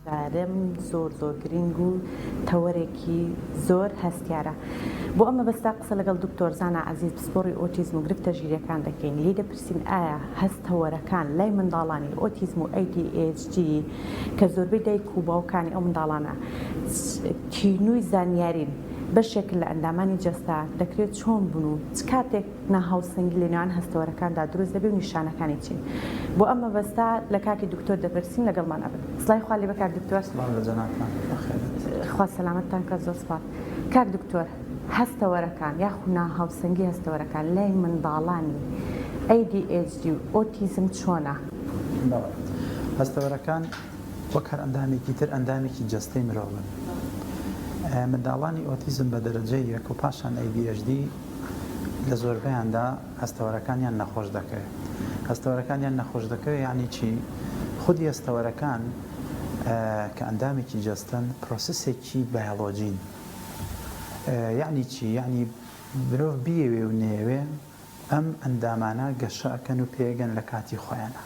دارم زۆر گرنگ و تەوەرێکی زۆر هەستیارە. بۆ ئەمە بەستا قسە لەگەڵ دکتۆر زانا عەزیز پسپۆڕی ئۆتیزم و گرفتە ژیرەکان دەکەین. لێ دەپرسین ئایا هەستەوەرەکان لای منداڵانی ئۆتیزم و ADHD کە زۆربەی دایک و باوکانی ئەو منداڵانە کینووی زانیارین بەشێک لە ئەندامانی جەستا دەکرێت چۆن بن و چ کاتێک ناهاوسەنگی لە نێوان هەستەوەرەکاندا دروست دەبێت و نیشانەکانی چین. بۆ ئەمە بەستا لە کاتی دکتۆر دەپرسین لەگەڵمان ئەبن. سڵای خوا لێ بەکار دکتۆر. خوا سەلامەتتان کە زۆر سپاس. کاک دکتۆر، هەستەوەرەکان یاخو ناهاوسەنگی هەستەوەرەکان لای منداڵانی ADHD و ئۆتیزم چۆنە؟ هەستەوەرەکان وەک هەر ئەندامێکی تر ئەندامێکی جەستەی مرۆڤن. منداڵانی ئۆتیزم بە دەرەجەی یەک و پاشان ADHD لە زۆربەیاندا هەستەوەرەکانیان نەخۆش دەکەوێت. هەستەوەرەکانیان نەخۆش دەکەوێت یعنی چی؟ خودی هەستەوەرەکان کە ئەندامێکی جەستن پرۆسسێکی بایۆلۆجین. یعنی چی؟ یعنی مرۆڤ بیەوێ و نێوێ ئەم ئەندامانە گەشە ئەکەن و پێگەن لە کاتی خۆیانە.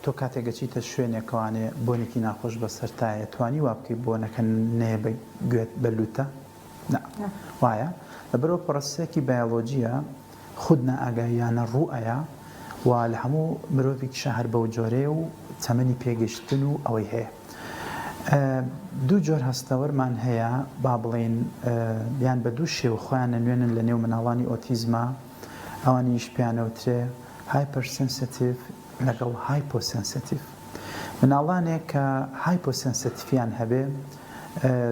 تۆ کاتێک گەچیتە شوێنێکەوانێ بۆنێکی ناخۆش بەسەرتایە توانی وا بکەی بۆنەکە نێ گوێت بەلوتە؟ وایە لەبەرەوە پرۆسەیەکی بایۆلۆجیە خود نائاگاهیانە ڕوئەیە و لە هەموو مرۆڤێکیشە هەر بەو جۆرەیە و تەمەنی پێگەشتن و ئەوەی هەیە. دوو جۆر هەستەوەرمان هەیە با بڵێن یان بە دوو شێوە خۆیان نوێنن لە نێو مناڵانی ئۆتیزمە، ئەوانیش پیانەوترێ هایپەرسنسیتیڤ لەگەڵ هایپۆسنسیتیڤ. مناڵانێک کە هایپۆسنسیتیڤیان هەبێ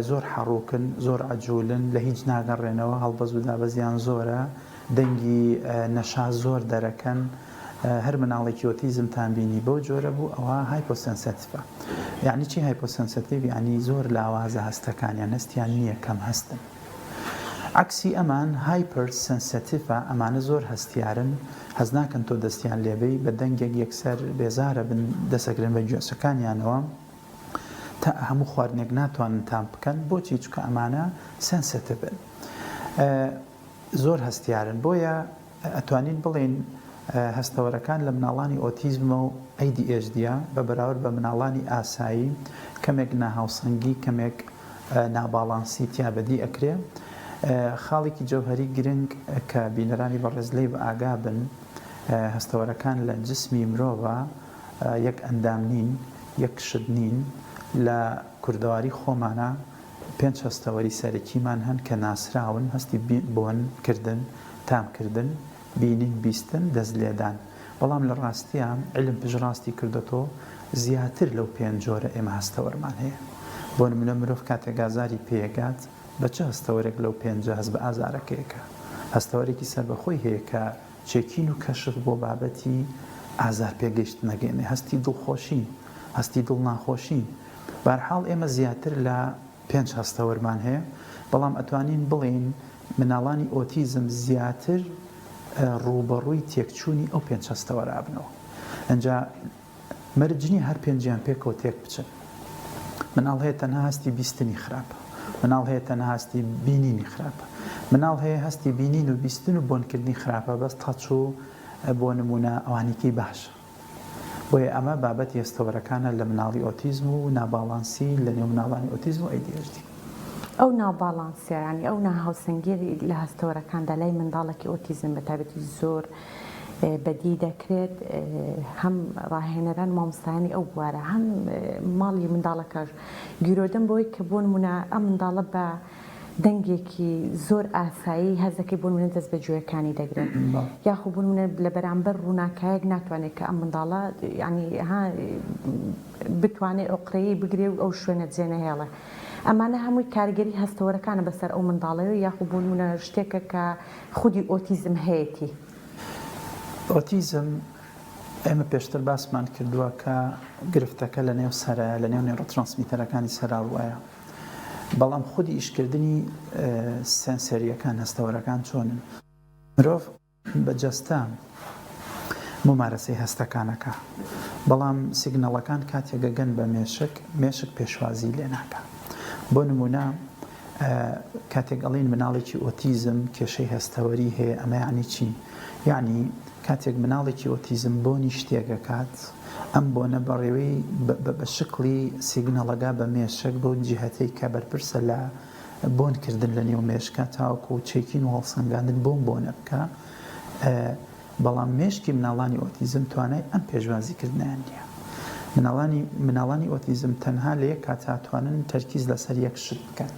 زۆر حەڕووکن، زۆر عەجوولن، لە هیچ ناگەڕێنەوە، هەڵبەز و دابەزیان زۆرە، دەنگی نەشا زۆر دەرەکەن. هەر مناڵێکی ئۆتیزمتان بینی بەو جۆرە بوو ئەوە هایپۆسنسیتیڤە. یعنی چی هایپۆسنسیتیڤ؟ یعنی زۆر لاوازە هەستەکانیان هەستیان نییە، کەم هەستن. عکسی ئەمان هایپەرسنسیتیڤە، ئەمانە زۆر هەستیارن، هەز ناکەن تۆ دەستیان لێبەی بە دەنگێک یەکسەر بێزارە بن دەسەگرن بە گوێچەکانیانەوە تا هەموو خواردنێک ناتوانن تام بکەن. بۆچی؟ چونکە ئەمانە سنسیتیڤن، زۆر هەستیارن. بۆیە ئەتوانین بڵێن هەستەوەرەکان لە مناڵانی ئۆتیزمە و ADHD بە بەراورد بە مناڵانی ئاسایی کەمێک ناهاوسەنگی، کەمێک ناباڵانسی تیابەدی ئەکرێ. خاڵێکی جەوهەری گرنگ کە بینەرانی بەڕێز لێی بە ئاگا بن، هەستەوەرەکان لە جسمی مرۆڤە یەک ئەندام نین، یەک شت نین. لە کوردەواری خۆمانە 5 هەستەوەری سەرەکیمان هەن کە ناسراون، هەستی بۆن کردن، تامکردن، بینین، بیستن، دەست لێدان. بەڵام لە ڕاستیە علم پژڕاستی کردەوە زیاتر لەو 5 جۆرە ئێمە هەستەوەرمان هەیە. بۆ نمونە مرۆڤ کاتێک ئازاری پێگات بە چه هەستەوەرێک لەو 5 هەست بە ئازارەکەیەکە؟ هەستەوەرێکی سەربەخۆی هەیە کە چێکین و کەشف بۆ بابەتی ئازار پێگەشت نەگەێنێ، هەستی دڵخۆشی، هەستی دڵ ناخۆشی. بەرحاڵ ئێمە زیاتر لە 5 هەستەوەرمان هەیە، بەڵام ئەتوانین بڵێن مناڵانی ئۆتیزم زیاتر ڕوبەڕووی تێکچوونی ئەو 5 هەستەوەرە بنەوە. ئەنجا مەرجنی هەر 5یان پێکەوە تێک بچن. مناڵ هەیە تەنها هەستی بیستنی خراپە، مناڵ هەیە تەنها هەستی بینینی خراپە، مناڵ هەیە هەستی بینین و بیستن و بۆنکردنی خراپە، بەس تەچوو بۆ نمونە ئەوانێکی باشە. بۆیە ئەمە بابەتی هەستەوەرەکانە لە مناڵی ئۆتیزم و ناباڵانسی لە نێو مناڵانی ئۆتیزم و ADHD. ئەو ناوباڵانسیانی ئەو ناهاوسەنگی لە هەستەوەرەکاندا لای منداڵێکی ئۆتیزم بە تایبەتی زۆر بەدی دەکرێت. هەم ڕاهێنەران مامۆستایانی ئەو بوارە، هەم ماڵی منداڵەکەش گیرۆدەم بۆی کە بۆ نمونە ئەم منداڵە بە دەنگێکی زۆر ئاسایی هەزەکەی بۆ نمونە دەست بە گوێەکانی دەگرێت، یاخۆ بۆ نمونە لە بەرامبەر ڕووناکایەک ناتوانێت کە ئەم منداڵە ینی بتوانێت ئۆقرەیی بگرێ و ئەو شوێنە جێنە هێڵە. ئەمانە هەمووی کارگەری هەستەوەرەکانە بەسەر ئەو منداڵەوە، یاخۆ بۆ نمونە شتێکە کە خودی ئۆتیزم هەیەی. ئۆتیزم ئێمە پێشتر باسمان کردووە کە گرفتەکە لە نێو سەرایە، لە نێو نێڕۆترانسمیتەرەکانی سەراڕوایە. بەڵام خودی ئیشکردنی سەنسەریەکان هەستەوەرەکان چۆنن؟ مرۆڤ بەجەستە ممارەسەی هەستەکانەکە، بەڵام سیگنەڵەکان کاتێگەگەن بە مێشک پێشوازی لێ ناکە. بۆ نمونە کاتێک ئەڵێن مناڵێکی ئۆتیزم کێشەی هەستەوەری هەیە، ئەمە یعنی چی؟ یعنی کاتێک مناڵێکی ئۆتیزم بۆنی شتێکەکات، ئەم بۆنە بەڕێوەی بە شکلی سیگنەڵەگا بە مێشک بۆ جیهەتەی کە بەرپرسە لە بۆنکردن لە نێو مێشکە تاوەکو و چێکین و هەڵسەنگاندن بۆم بۆنە بکە. بەڵام مێشکی مناڵانی ئۆتیزم توانای ئەم پێشوازیکردنیان نییە. مناڵانی ئۆتیزم تەنها لە یەک کاتاتوانن تەرکیز لەسەر یەک شت بکەن.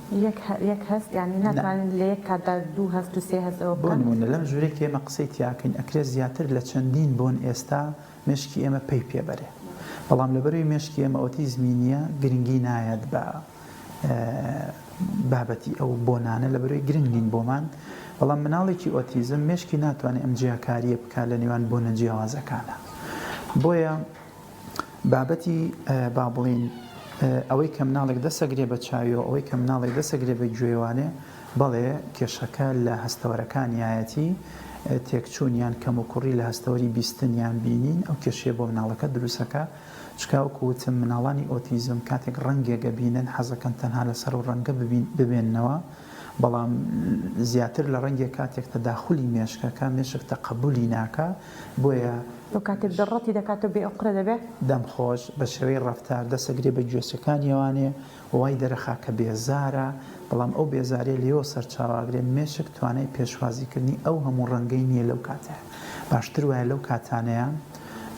یەک هەست یعنی ناتوانین لە یەک کاتدا دوو هەست و سێ هەست ئەوە بۆ نمونە لەم ژوورێک ئێمە قسەی تیاکەین ئەکرێ زیاتر لە چەندین بۆن ئێستا مێشکی ئێمە پێی پێبەرێ. بەڵام لەبەروی مێشکی ئێمە ئۆتیزمی نییە گرنگی نایەت بە بابەتی ئەو بۆنانە لەبەروی گرنگ نین بۆمان. بەڵام مناڵێکی ئۆتیزم مێشکی ناتوانێت ئەم جیاکاریە بکە لە نێوان بۆنە جیاوازەکانە. بۆیە بابەتی با بڵین ئەوەی کە مناڵێک دەسەگرێ بە چاویەوە ئەوەی کە مناڵێک دەسەگرێ بە گوێوانێ بەڵێ کێشەکە لە هەستەوەرەکانی یایەتی تێکچوونیان کەم و کوڕی لە هەستەوەری بیستنیان بینین ئەو کێشەیە بۆ مناڵەکە دروستەکە. چکاوەکو وتم مناڵانی ئۆتیزم کاتێک ڕەنگێکە بینن حەزەکەن تەنها لەسەر و ڕەنگە ببێننەوە. بەڵام زیاتر لە ڕەنگێک کاتێک تەداخولی مێشکەکە مێشک تەقبولی ناکە. بۆیە ئەو کاتێک دەڕەتی دەکاتەوە بێ ئەوقرە دەبێت دەمخۆش بە شێوەی ڕەفتار دەسەگرێ بە گوێچەکانیەوانێ وای دەرەخاکە بێزارە. بەڵام ئەو بێزارێ لێەوە سەرچاواگرێ مێشک توانای پێشوازیکردنی ئەو هەموو ڕەنگەی نییە لەو کاتە. باشتر وایە لەو کاتانەیە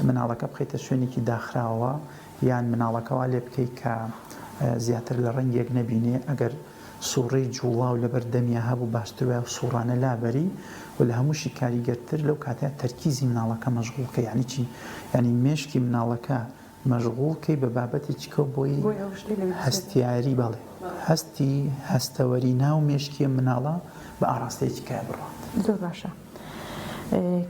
مناڵەکە بخەیتە شوێنێکی داخراوە یان مناڵەکەوا لێ بکەیت کە زیاتر لە ڕەنگێک نەبینێ. ئەگەر سوڕەی جوڵاو لەبەر دەمیا هەبوو باشتر وایە سوڕانە لابەری و لە هەمووشی کاریگەرتر لەو کاتەیە تەرکیزی مناڵەکە مەشغوڵکە. یعنی چی؟ یعنی مێشکی مناڵەکە مەشغوڵکەی بە بابەتی چکە بۆی هەستیاری بەڵێ هەستی هەستەوەری ناو مێشکی مناڵە بە ئاراستەیەکی کای بڕات. زۆر باشە.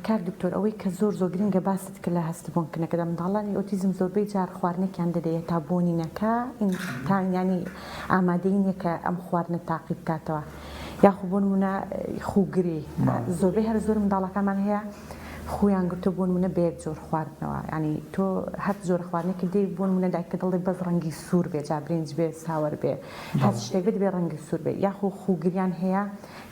کاک دکتۆر ئەوەی کە زۆر گرنگە باست کە لە هەستبوونکردنەکەدا منداڵانی ئۆتیزم زۆربەی جار خواردنێکیان دەدەیە تا بۆنینەکە ینی ئامادەینە کە ئەم خواردنە تاقی بکاتەوە یاخو بۆ نمونە خوگری زۆربەی هەر زۆر منداڵەکەمان هەیە خۆیان گرتو بۆ نمونە بە یەک جۆر خواردنەوە. ینی تۆ هەر جۆر خواردنێکی دەی بۆ نمونە دایکە دڵی بەس ڕەنگی سوور بێ جا برنج بێ ساوەر بێ هەر شتێک بێت بێ ڕەنگی سوور بێ یاخو خوگریان هەیە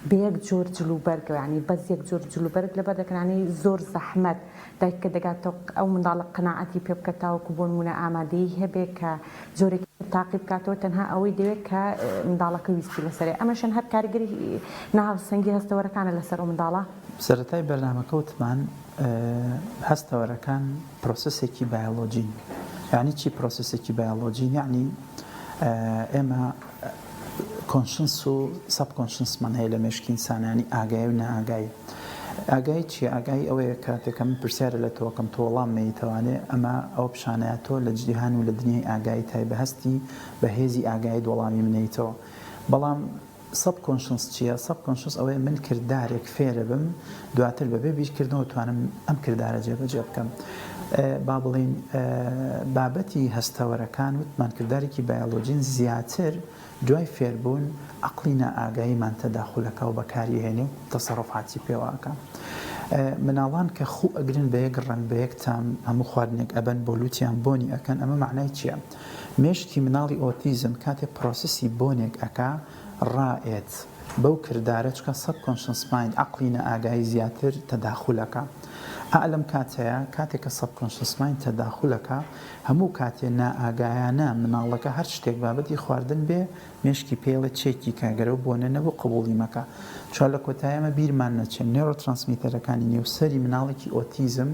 بە یەک جۆر جلوبەرگ ینی بەس یەک جۆر جلوبەرگ لەبەر دەکەنانی زۆر زەحمەت دایکە دەگاتەوە ئەو منداڵە قەناعەتی پێ بکە تاوەکو بۆ نمونە ئامادەی هەبێ کە جۆرێکی تاقی بکاتەوە تەنها ئەوەی دەوێت کە منداڵەکە ویستی لەسەرێ. ئەمەشان هەر کاریگەری ناوسەنگی هەستەوەرەکانە لەسەر ئەو منداڵە. سەرەتای بەرنامەکەوتمان هەستەوەرەکان پرۆسسێکی بایۆلۆجین. یعنی چی پرۆسسێکی بایۆلۆجین؟ یعنی ئێمە کۆنشنس و سەب کۆنشنسمان هەیە لە مێشکی ئینسانانی ئاگای و نائاگای. ئاگای چیە؟ ئاگای ئەوەیە کاتێکە من پرسیارە لە تۆکەم تۆ وەڵام مەیتەوانێ ئەمە ئەو پیشانەیە تۆ لە جیهان و لە دنیای ئاگایی تایبەهەستی بە هێزی ئاگایی وەڵامی منەیتەوە. بەڵام سەب کۆنشنس چییە؟ سەب کۆنشنس ئەوەیە من کردارێک فێرە بم دواتر بەبێ بیرکردنەوە توانم ئەم کردارە جێبەجێ بکەم. با بڵین بابەتی هەستەوەرەکان وتمان کردارێکی بایۆلۆجین زیاتر دوای فێربوون عەقڵی نائاگاییمان تەداخولەکە و بەکاریهێنێ و تەسەڕوفاتی پێواکە. مناڵان کە خوو ئەگرن بە یەک ڕەنگ بە یەک تام هەموو خواردنێک ئەبەن بۆ لوتیان بۆنی ئەکەن. ئەمە معنای چییە؟ مێشکی مناڵی ئۆتیزم کاتێک پرۆسسی بۆنێک ئەکا ڕائێت بەو کردارە چکە سەب کۆنشنس مایند عەقڵی نائاگایی زیاتر تەداخولەکە. ئەلەم کاتەیە کاتێککە سەب کۆنشنس مایند تەداخولەکە هەموو کاتێ نائاگایانە مناڵەکە هەر شتێک بابەتی خواردن بێ مێشکی پێڵە چێکی کاگەرەوە بۆنە نەبوو قبوڵی مەکە. چوار لە کۆتاییمە بیرمان نەچێت نێڕۆترانسمیتەرەکانی نێوسەری مناڵێکی ئۆتیزم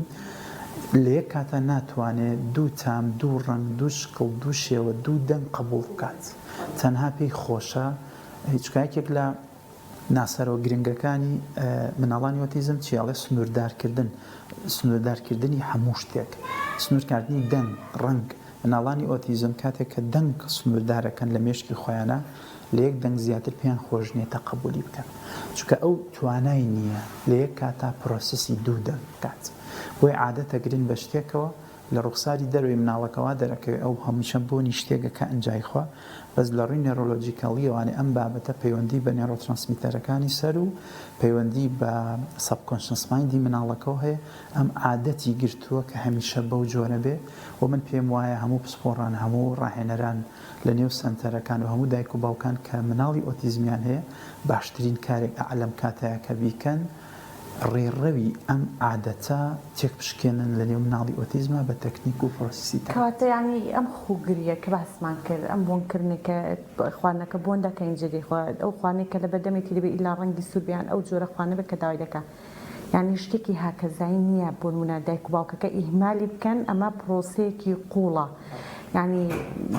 لە یەک کاتە ناتوانێت دوو تام دوو ڕەنگ دوو شکڵ دوو شێوە دوو دەنگ قبوڵ بکات. تەنها پێی خۆشە هیچ کاتێک لە ناسەرەوە گرنگەکانی مناڵانی ئۆتیزم چیاڵێ سنووردارکردنی هەموو شتێک سنوورکردنی دەنگ ڕەنگ. مناڵانی ئۆتیزم کاتێک کە دەنگ سنووردارەکەن لە مێشکی خۆیانە لە یەک دەنگ زیاتر پێیان خۆش نییە قبولی بکەن چونکە ئەو توانای نییە لە یەک کاتا پرۆسسی دوو دەنگ بکات. بۆی عادەتە گرن بە شتێکەوە لە ڕوخساری دەروی مناڵەکەوا دەرەکەوێت ئەو هەمیشە بۆنی شتێکەکە ئەنجایخوا بەس لە ڕووی نێڕۆلۆجیکەڵیەوانێ ئەم بابەتە پەیوەندی بە نێڕۆترانسمیتەرەکانی سەر و پەیوەندی بە سەب کۆنشنس مایندی مناڵەکەەوە هەیە. ئەم عادەتی گرتووە کە هەمیشە بەو جۆرە بێ و من پێم وایە هەموو پسپۆڕان هەموو ڕاهێنەران لە نێو سنتەرەکان و هەموو دایک و باوکان کە مناڵی ئۆتیزمیان هەیە باشترین کارێک ئەعلەم کاتەیە کە بیکەن ڕێڕەوی ئەم عادەتە تێک بشکێنن لە نێو مناڵی ئۆتیزمە بە تەکنیک و پرۆسیسی کەواتە ینی ئەم خوگریە کە باسمان کرد ئەم بۆنکردنێکە خوانەکە بۆن دەکەین جدی ئەو خوانێک کە لە بەدەمێتی دەبێت ئیلا ڕەنگی سووربیان ئەو جۆرە خوانە بە کە داوای دەکات یعنی شتێکی هاکەزایی نییە بۆ نمونە دایک و باوکەکە ئیهمالی بکەن ئەمە پرۆسەیەکی قوڵە ینی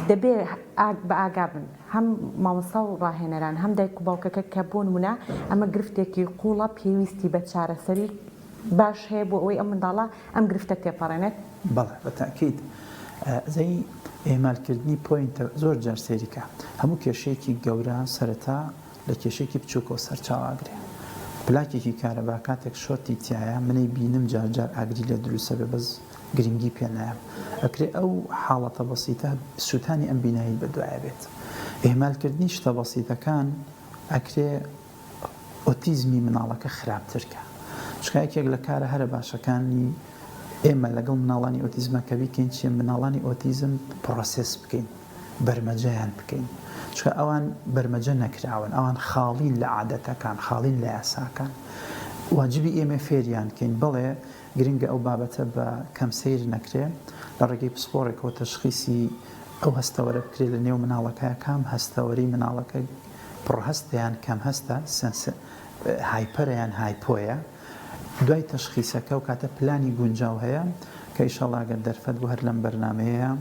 دەبێ بە ئاگا بن هەم مامۆستا و ڕاهێنەران هەم دایک و باوکەکە کە بۆ نمونە ئەمە گرفتێکی قوڵە پێویستی بە چارەسەری باش هەیە بۆ ئەوەی ئەم منداڵە ئەم گرفتە تێپەڕێنێت بەڵێ بەتاکید ئەزەی ئێمالکردنی پۆینتە زۆر جار سێریکە هەموو کێشەیەکی گەورە سەرەتا لە کێشێکی بچووکەوە سەرچاواگرێ پلاکێکی کارەبا کاتێک شۆرتی تایە منەی بینم جارجار ئاگری لە دروستە بێ بەس گرنگی پێ نایە ئەکرێ ئەو حاڵەتە بەسیتە سووتانی ئەم بینایی بەدوایە بێت ئێمالکردنی شتە بەسیتەکان ئەکرێ ئۆتیزمی مناڵەکە خراپترکە شکایەکێک لە کارە هەرە باشەکانی ئێمە لەگەڵ مناڵانی ئۆتیزمەکە بیکەین چیە مناڵانی ئۆتیزم پرۆسس بکەین بەرمەجەیان بکەین چکە ئەوان بەرمەجە نەکراون ئەوان خاڵین لە عادەتەکان خاڵین لە یاساکان واجبی ئێمە فێریان کەین بڵێ گرنگە ئەو بابەتە بە کەم سیر نەکرێ لە ڕێگەی پسپۆڕێکەوە تەشخیصی ئەو هەستەوەرە بکرێت لە نێو مناڵەکە کام هەستەوەری مناڵەکە پڕهەستیان کەم هەستە هایپەرەیان هایپۆیە دوای تەشخیصەکە و کاتە پلانی گونجاو هەیە کە ئیشەڵاگەر دەرفەت بۆ هەر لەم بەرنامەیە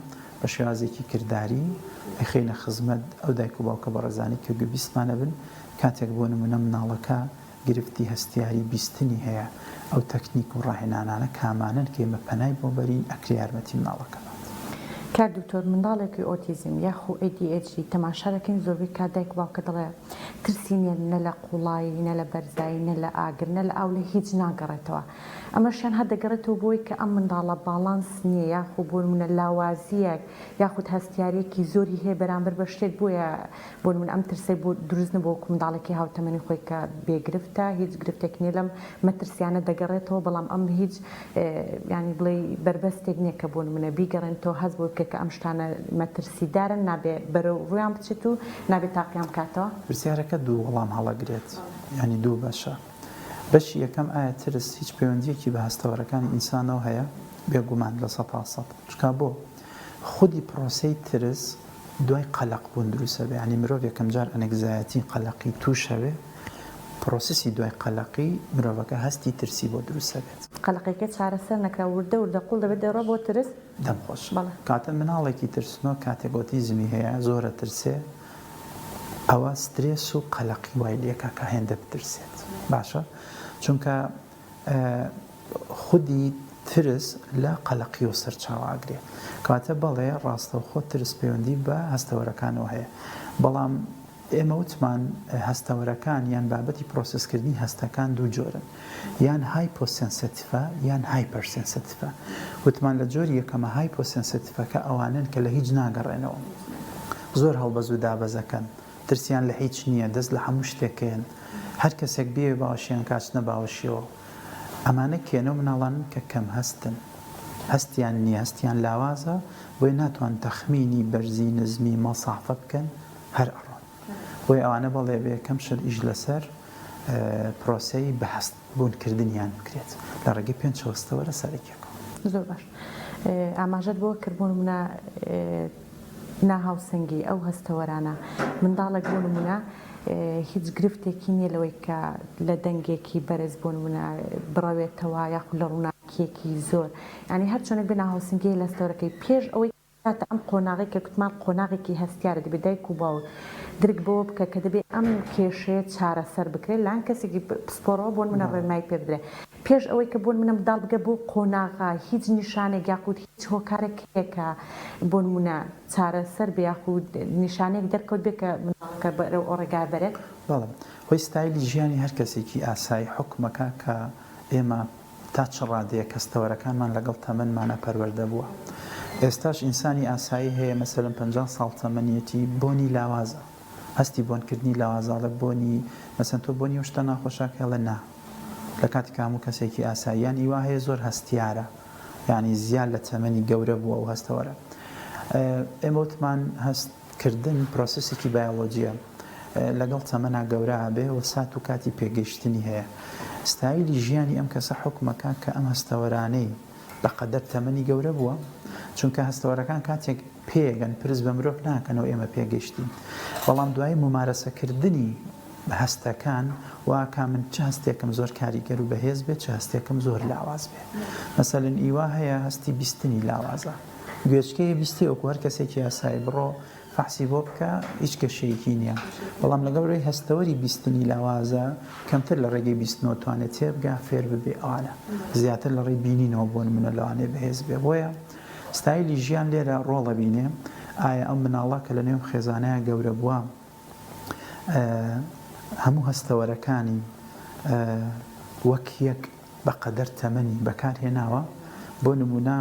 بە شێوازێکی کردداری خێنە خزمەت ئەو دایک و باوکە بەڕێزانی کە گوبیستمانە بن کاتێک بۆ نمونە مناڵەکە گرفتی هەستیاری بیستنی هەیە ئەو تەکنیک و ڕاهێنانانە کامانن کە ئێمە پەنای بۆ بەرین ئەکری یارمەتی مناڵەکە کار دکتۆر منداڵێکی ئۆتیزم یاخو ADHD تەماشا دەکەین زۆربەی کات دایک و باوکە دەڵێ ترسی نیە نە لە قوڵایی نە لە بەرزایی نە لە ئاگر نە لە ئاو لە هیچ ناگەڕێتەوە ئەمەشیان هەر دەگەڕێتەوە بۆی کە ئەم منداڵە باڵانس نییە یاخو بۆ نمونە لاوازیەک یاخود هەستیارێکی زۆری هەیە بەرامبەر بە شتێک بۆیە بۆ نمونە ئەم ترسەی بۆ دروست نەبوو وەکو منداڵێکی هاوتەمەنی خۆی کە بێگرفتە هیچ گرفتێک نیە لەم مەترسیانە دەگەڕێتەوە بەڵام ئەم هیچ ینی بڵێ بربەستێک نییە کە بۆ نمونە بیگەڕێنەوە هەست بۆ کە ئەم شتانە مەترسیدارن نابێ بەرەو ڕویان بچێت و نابێت تاقیان بکاتەوە پرسیارەکە دوو وەڵام هەڵەگرێت ینی دوو بەشە بەشی یەکەم ئایا ترس هیچ پەیوەندیەکی بە هەستەوەرەکانی ئینسانەوە هەیە بێگومان لە 100% چکا بۆ خودی پرۆسەی ترس دوای قەلق بوون دروستە بێ ینی مرۆڤ یەکەم جار ئەنێگزایەتی قەلقی تووشەوێ پرۆسسی دوای قەلقی مرۆڤەکە هەستی ترسی بۆ دروستە بێت قەلقێکە چارەسەر نەکرا وردە قوڵ دەبێت دەڕۆ بۆ ترس دەمخۆش کاتە مناڵێکی ترسنەوە کاتێک ئۆتیزمی هەیە زۆرە ترسێ ئەوە سترێس و قەلقی وای لێکە کە هێندە بترسێت باشە چونکە خودی ترس لە قەلقی و سەرچاواگرێ کاتە بەڵێ ڕاستەوخۆ ترس پەیوەندی بە هەستەوەرەکانەوە هەیە بەڵام ئێمە وتمان هەستەوەرەکان یان بابەتی پرۆسسکردنی هەستەکان دوو جۆرن یان هایپۆسنسیتیڤە یان هایپەرسنسیتیڤە وتمان لە جۆری یەکەمە هایپۆسنسیتیڤەکە ئەوانن کە لە هیچ ناگەڕێنەوە زۆر هەڵبەز و دابەزەکەن ترسیان لە هیچ نییە دەست لە هەموو شتێکەیەن هەر کەسێک بێ باوەشیان کاچنە باوەشیەوە ئەمانە کێنە مناڵان کە کەم هەستن هەستیان نییە هەستیان لاوازە بۆی ناتوان تەخمینی بەرزی نزمی مەسافە بکەن هەر ئەڕۆن بۆی ئەوانە بەڵێ بێ کەم شت ئیش لەسەر پرۆسەی بەهەست بوونکردنیان بکرێت لە ڕێگەی پێنج هەستەوەرە سەرێکێکەوە زۆر باش ئاماژەت بۆ کردبوون منە ناهاوسەنگی ئەو هەستەوەرانە منداڵێک بۆ نمونە هیچ گرفتێکی نییە لەوەی کە لە دەنگێکی بەرز بۆ نمونە بڕەوێتەوە یاخود لە ڕووناکیەکی زۆر ینی هەر چۆنێک بێ ناهاوسنگی لە هەستەوەرەکەی پێش ئەوەی کاتە ئەم قۆناغی کە کوتمان قۆناغێکی هەستیارە دەبێت دایک و باوک درک بۆ بکە کە دەبێت ئەم کێشەیە چارەسەر بکرێت لان کەسێکی پسپۆڕەوە بۆ منە ڕێنمای پێ بدرێت پێش ئەوەی کە بۆ منە منداڵ بگە بۆ قۆناغا هیچ نیشانێک یاخود هیچ هۆکارێکێکە بۆ نمونە چارەسەر بێ یاخود نیشانێک دەرکەوت بێت کە مناڵەکە بەرەو ئۆڕێگا بەرێت بەڵێ خۆی ستایلی ژیانی هەر کەسێکی ئاسایی حکومەکە کە ئێمە تا چ ڕادەیە کەستەوەرەکانمان لەگەڵ تەمەنمانە پەروەردە بووە ئێستاش ئینسانی ئاسایی هەیە مەسەلەن 50 ساڵ تەمەنیەتی بۆنی لاوازە هەستی بۆنکردنی لاوازاڵە بۆنی مەسەن تۆ بۆنی و شتە ناخۆشاکە لە نا لە کاتی هەموو کەسێکی ئاساییان هیوا هەیە زۆر هەستیارە یعنی زیاد لە تەمەنی گەورە بووە و هەستەوەرە ئێمە وتمان هەستکردن پرۆسسێکی بایۆلۆجیە لەگەڵ تەمەنا گەورە بێ و سات و کاتی پێگەشتنی هەیە ستایلی ژیانی ئەم کەسە حکومەکە کە ئەم هەستەوەرانەی بەقەدەر تەمەنی گەورە بووە چونکە هەستەوەرەکان کاتێک پێگەن پرس بە مرۆڤ ناکەنەوە ئێمە پێگەشتین بەڵام دوای ممارەسەکردنی هەستەکان واکە من چه هەستێکم زۆر کاریگەر و بەهێز بێت چه هەستێکم زۆر لاواز بێت مەسەلەن ئیوا هەیە هەستی بیستنی لاوازە گوێچکەیە بیستی ئەو هەر کەسێکی یاسایی بڕۆ فحسی بۆ بکە هیچ کەشەیەکی نییە بەڵام لەگەڵ هەستەوەری بیستنی لاوازە کەمتر لە ڕێگەی بیستنەوە توانێت تێبگا فێر ببێ ئاە زیاتر لە ڕێی بینینەوە بۆ منە لەوانێ بەهێز بێ بۆیە ستایلی ژیان لێرە ڕۆڵە بینێ ئایا ئەم مناڵە کە لە نێو خێزانەیە گەورە بووە هەموو هەستەوەرەکانی وەک یەک بەقەدەر تەمەنی بەکارهێناوە بۆ نمونە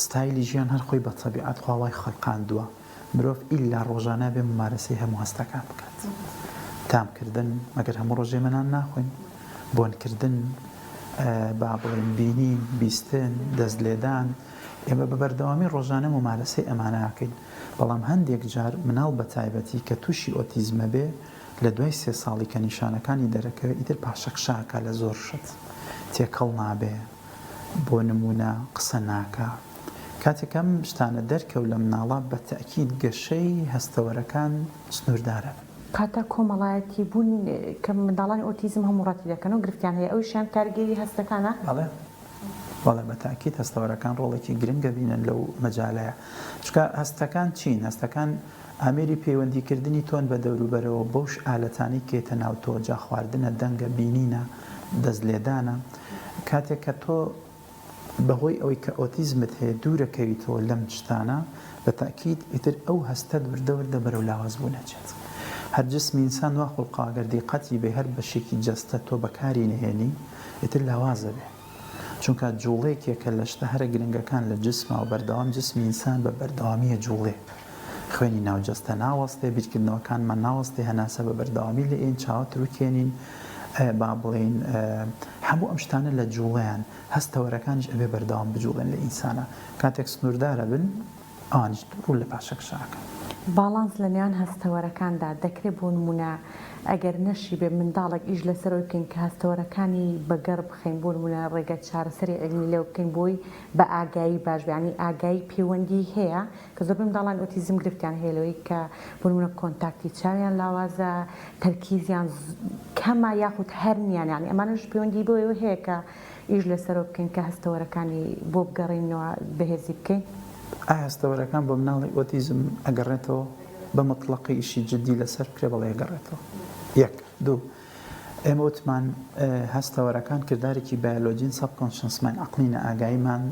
ستایلی ژیان هەر خۆی بە تەبیعەت خواوای خەڵقاندووە مرۆڤ ئیلا ڕۆژانە بێ ممارەسەی هەموو هەستەکان بکات تامکردن مەگەر هەموو ڕۆژێ منان ناخۆین بۆنکردن با بڵێن بینین بیستن دەست لێدان ئێمە بە بەردەوامی ڕۆژانە ممارەسەی ئەمانەکەین بەڵام هەندێک جار مناڵ بە تایبەتی کە تووشی ئۆتیزمە بێ لە دوای 3 ساڵی کە نیشانەکانی دەرەکەوێت ئیتر پاشەکشاکە لە زۆر شت تێکەڵ نابێ بۆ نمونە قسە ناکە کاتێکم شتانە دەرکەوت لە مناڵە بە تەکید گەشەی هەستەوەرەکان سنووردارە کاتە کۆمەڵایەتی بوون کە منداڵانی ئۆتیزم هەموو ڕەتی دەکەنەوە گرفتیان هەیە ئەویشیان کارگەری هەستەکانە بەڵێ بە تاکید هەستەوەرەکان ڕۆڵێکی گرنگە بینن لەو مەجالەیە چکە هەستەکان چین هەستەکان ئامێری پەیوەندیکردنی تۆن بە دەوروبەرەوە بەوش ئالەتانی کێتە ناو تۆ جا خواردنە دەنگە بینینە دەست لێدانە کاتێک کە تۆ بەهۆی ئەوەی کە ئۆتیزمت هەیە دوورەکەویتەوە لەم شتانە بە تاکید ئیتر ئەو هەستە وردەوردە بەرەو لاواز بوو نەچێت هەر جسمی ئینسان وا خوڵقاگەر دیقەتی بێ هەر بەشێکی جەستە تۆ بەکاری نهێنی ئیتر لاوازە بێ چونکە جوڵەیەکێکە لە شتە هەرە گرنگەکان لە جسمە و بەردەوام جسمی ئینسان بە بەردەوامیە جوڵێ خوێنی ناوجەستە ناوەستێ بیرکردنەوەکانمان ناوەستێ هەناسە بە بەردەوامی لە ئین چاوە تروکێنین با بڵێن هەموو ئەم شتانە لە جوڵیان هەستەوەرەکانیش ئەبێ بەردەوام بجوڵێن لە ئینسانە کاتێک سنووردارە بن ئەوانیش ڕوو لە پاشەکشاکە باڵانس لە نێوان هەستەوەرەکاندا دەکرێت بۆ نمونە ئەگەر نەشی بێ منداڵێک ئیش لەسەرەوەی بکەین کە هەستەوەرەکانی بەگەڕ بخەین بۆ نمونە ڕێگە چارەسەری ئەلمی لێو بکەین بۆی بە ئاگایی باش ینی ئاگایی پەیوەندی هەیە کە زۆر منداڵان ئۆتیزم گرفتیان هەیە لەوەی کە بۆ نمونە کۆنتاکتی چاویان لاوازە تەرکیزیان کەمە یاخود هەر نیان ینی ئەمانەش پەیوەندی بۆیەوە هەیە کە ئیش لەسەرەوە بکەین کە هەستەوەرەکانی بۆ بگەڕینەوە بەهێزی بکەین ئایا هەستەوەرەکان بۆ مناڵی ئۆتیزم ئەگەڕێتەوە بە مطلقی ئیشی جدی لەسەر بکرێ بەڵێ ئەگەڕێتەوە یەک دوو ئێمە وتمان هەستەوەرەکان کردارێکی بایۆلۆجین سەبکۆنشەسمان عەقلینە ئاگاییمان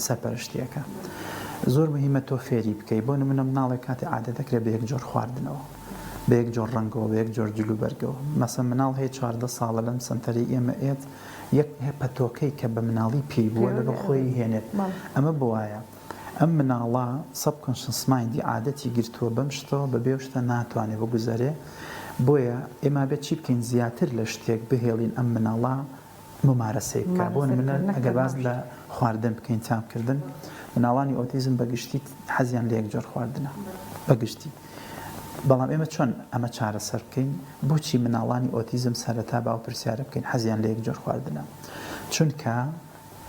سەرپەرشتیەکە زۆر مهمە تۆ فێری بکەی بۆ نمونە مناڵێک کاتی عادە دەکرێت بە یەک جۆر خواردنەوە بە یەک جۆر ڕەنگەوە بە یەک جۆر جلوبەرگەوە مەسەڵەن مناڵ هەیە 14 ساڵە لەم سنتەری ئێمە ئێت یەک هێپەتۆکەی کە بە مناڵی پێی بووە لەگەڵ خۆی هێنێت ئەمە بوایە ئەم مناڵە سەبکۆنشەسمایندی عادەتی گرتووە بەم شتەوە بە بێ شتە ناتوانێت بگوزارێ بۆیە ئێمە بێت چی بکەین زیاتر لە شتێک بهێڵین ئەم مناڵە ممارەسەی بکە بۆ نمونە ئەگەر باز لە خواردن بکەین تامکردن مناڵانی ئۆتیزم بەگشتی حەزیان لە یەک جۆر خواردنە بەگشتی بەڵام ئێمە چۆن ئەمە چارەسەر بکەین بۆچی مناڵانی ئۆتیزم سەرەتا باو پرسیارە بکەین حەزیان لە یەک جۆر خواردنە چونکە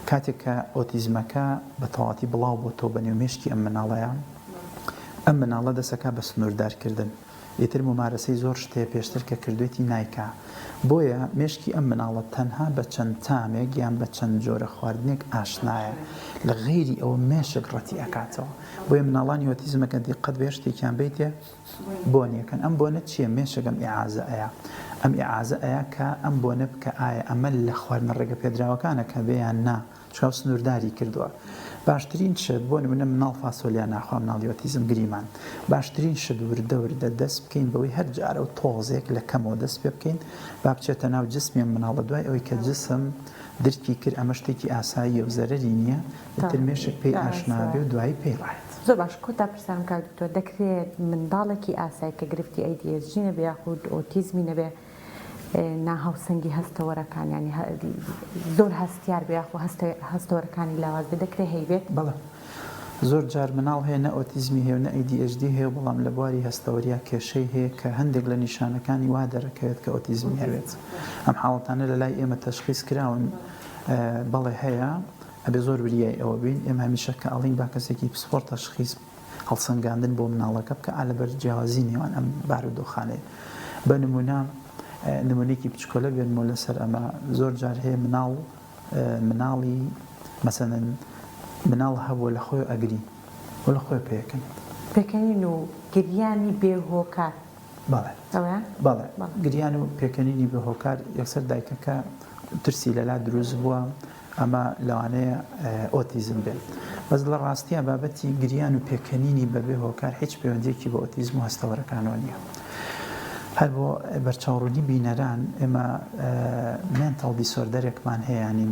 کاتێک کە ئۆتیزمەکە بە تەواتی بڵاو بۆ تۆ بە نێومێشکی ئەم مناڵەیان ئەم مناڵە دەسەکە بە سنووردارکردن ئیتر ممارەسەی زۆر شتەیە پێشتر کە کردوێتی نایکا بۆیە مێشکی ئەم مناڵە تەنها بە چەند تامێک یان بە چەند جۆرە خواردنێک ئاشنایە لە غەیری ئەوە مێشک ڕەتی ئەکاتەوە بۆیە مناڵانی ئۆتیزمەکە دیقەت بێ شتێکیان بیتێ بۆنیەکەن ئەم بۆنە چییە مێشک ئەم ئیعازە ئەیە ئەم ئیعازە ئەیە کە ئەم بۆنە بکە ئایا ئەمە لە خواردنە ڕێگە پێدراوەکانە کە بێیان نا چاو سنوورداری کردووە باشترین شت بۆ نمونە مناڵ فاسۆلیان ناخوا مناڵی ئۆتیزم گریمان باشترین شت وردە دەست بکەین بەوەی هەر جارە و تۆزێک لە کەمەوە دەست پێ بکەین با بچێتە ناو جسمیان مناڵە دوای ئەوەی کە جسم درکی کرد ئەمە شتێکی ئاسایی و زەرەری نییە ئیتر مێشک پێی ئاشنابێ و دوایی پێی ڕایێت زۆر باش کۆتا پرسیارم کات دکتۆر دەکرێت منداڵێکی ئاسایی کە گرفتی ADHD نەبێ یاخود ئۆتیزمی نەبێ ناهاوسەنگی هەستەوەرەکان ینی زۆر هەستیار بێ یاخود هەستەوەرەکانی لاواز بێ دەکرێت هەیبێت بەڵێ زۆر جار مناڵ هەیە نە ئۆتیزمی هەیە و نە ADHD هەیە بەڵام لە بواری هەستەوەریا کێشەی هەیە کە هەندێک لە نیشانەکانی وا دەرەکەوێت کە ئۆتیزمی هەوێت ئەم حاڵەتانە لە لای ئێمە تەشخیص کراون بەڵێ هەیە ئەبێ زۆر بریای ئەوە بین ئێمە هەمیشە کە ئەڵین با کەسێکی پسپۆر تەشخیص هەڵسەنگاندن بۆ مناڵەکە بکە لەبەر جیاوازی نێوان ئەم بارودۆخانەیە بە نمونە نمونێکی بچکۆلە بێنمەوە لەسەر ئەمە زۆر جار هەیە مناڵی مەسەنن مناڵ هەبووە لە خۆی ئەگری و لە خۆی پێکەن پێکەنین و گریانی بێهۆکار بەڵێ گریان و پێکەنینی بێهۆکار یەکسەر دایکەکە ترسی لەلا دروست بووە ئەمە لەوانەیە ئۆتیزم بێت بەس لە ڕاستیە بابەتی گریان و پێکەنینی بەبێ هۆکار هیچ پەیوەندیەکی بە ئۆتیزم و هەستەوەرەکانەوە نییە هەر بۆ بەرچاوڕوونی بینەران ئێمە مێنتەڵ دیسۆردەرێکمان هەیە ینی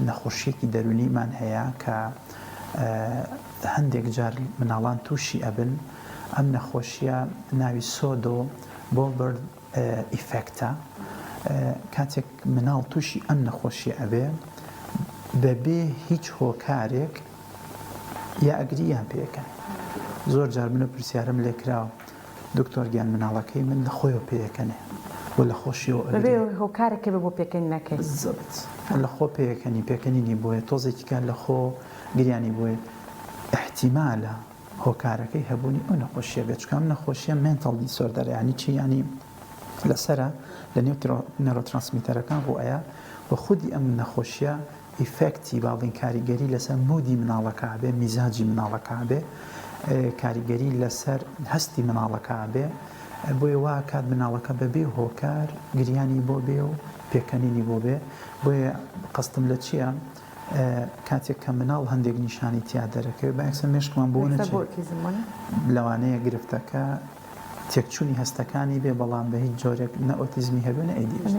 نەخۆشیەکی دەرونیمان هەیە کە هەندێک جار مناڵان تووشی ئەبن ئەم نەخۆشیە ناوی سۆدۆ بۆڵبرد ئیفەکتە کاتێک مناڵ تووشی ئەم نەخۆشی ئەبێ بەبێ هیچ هۆکارێک یا ئەگری یان پێەکەن زۆر جار منە پرسیارم لێکراوە دکتۆر گیان مناڵەکەی من لە خۆیەوە پێەکەنێ و لە خۆشیەوە بەبێ هۆکارێکە بە بۆ پێکەنی نەکەی لە خۆ پێەکەنی پێکەنینی بۆیە تۆزێکیکە لە خۆ گریانی بۆیە احتیمالە هۆکارەکەی هەبوونی ئەو نەخۆشیە بێت چکەم نەخۆشیە مێنتەڵ دیسۆردەرە ینی چی ینی لەسرە لە نێو نەرۆترانسمیتەرەکان ڕوئەیە و خودی ئەم نەخۆشیە ئیفەکتی باڵین کاریگەری لەسەر مودی مناڵەکە بێ میزاجی مناڵەکە بێ کاریگەری لەسەر هەستی مناڵەکە بێ بۆیە وا کات مناڵەکە بەبێ هۆکار گریانی بۆ بێ و پێکەنینی بۆ بێ بۆیە قەستم لە چییە کاتێک کە مناڵ هەندێک نیشانی تیا دەرەکەوێت باەکسە مێشکمان بۆ لەوانەیە گرفتەکە تێکچوونی هەستەکانی بێ بەڵام بە هیچ جۆرێک نە ئۆتیزمی هەبێ نە ADHD